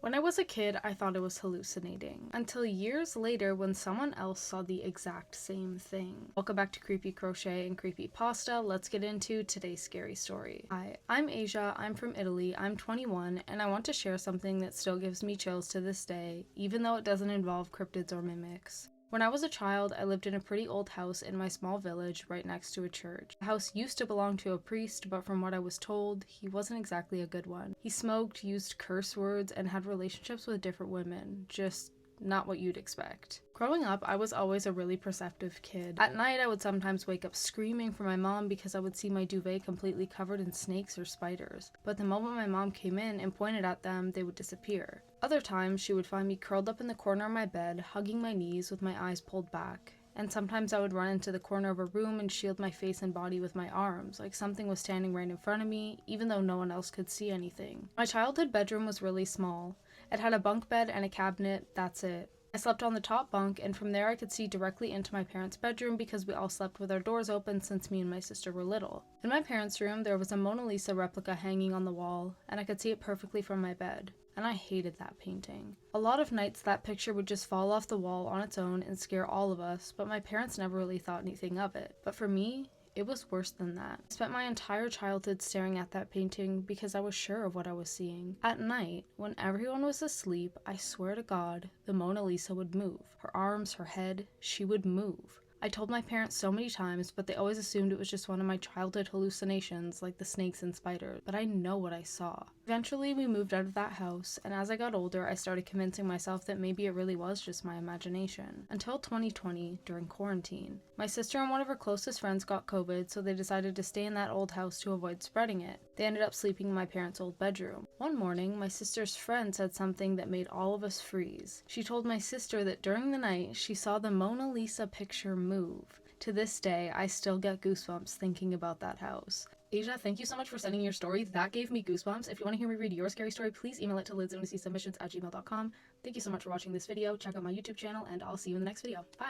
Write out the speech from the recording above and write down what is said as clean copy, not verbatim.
When I was a kid, I thought I was hallucinating, until years later when someone else saw the exact same thing. Welcome back to Creepy Crochet and Creepy Pasta. Let's get into today's scary story. Hi, I'm Asia, I'm from Italy, I'm 21, and I want to share something that still gives me chills to this day, even though it doesn't involve cryptids or mimics. When I was a child, I lived in a pretty old house in my small village right next to a church. The house used to belong to a priest, but from what I was told, he wasn't exactly a good one. He smoked, used curse words, and had relationships with different women. Just not what you'd expect. Growing up, I was always a really perceptive kid. At night, I would sometimes wake up screaming for my mom because I would see my duvet completely covered in snakes or spiders. But the moment my mom came in and pointed at them, they would disappear. Other times, she would find me curled up in the corner of my bed, hugging my knees with my eyes pulled back. And sometimes I would run into the corner of a room and shield my face and body with my arms, like something was standing right in front of me, even though no one else could see anything. My childhood bedroom was really small. It had a bunk bed and a cabinet, that's it. I slept on the top bunk, and from there I could see directly into my parents' bedroom because we all slept with our doors open since me and my sister were little. In my parents' room, there was a Mona Lisa replica hanging on the wall, and I could see it perfectly from my bed. And I hated that painting. A lot of nights that picture would just fall off the wall on its own and scare all of us, but my parents never really thought anything of it. But for me, it was worse than that. I spent my entire childhood staring at that painting because I was sure of what I was seeing. At night, when everyone was asleep, I swear to God, the Mona Lisa would move. Her arms, her head, she would move. I told my parents so many times, but they always assumed it was just one of my childhood hallucinations, like the snakes and spiders, but I know what I saw. Eventually, we moved out of that house, and as I got older, I started convincing myself that maybe it really was just my imagination. Until 2020, during quarantine. My sister and one of her closest friends got COVID, so they decided to stay in that old house to avoid spreading it. They ended up sleeping in my parents' old bedroom. One morning, my sister's friend said something that made all of us freeze. She told my sister that during the night, she saw the Mona Lisa picture move. To this day, I still get goosebumps thinking about that house. Asia, thank you so much for sending your story. That gave me goosebumps. If you want to hear me read your scary story, please email it to lydslunacysubmissions@gmail.com. Thank you so much for watching this video. Check out my YouTube channel, and I'll see you in the next video. Bye!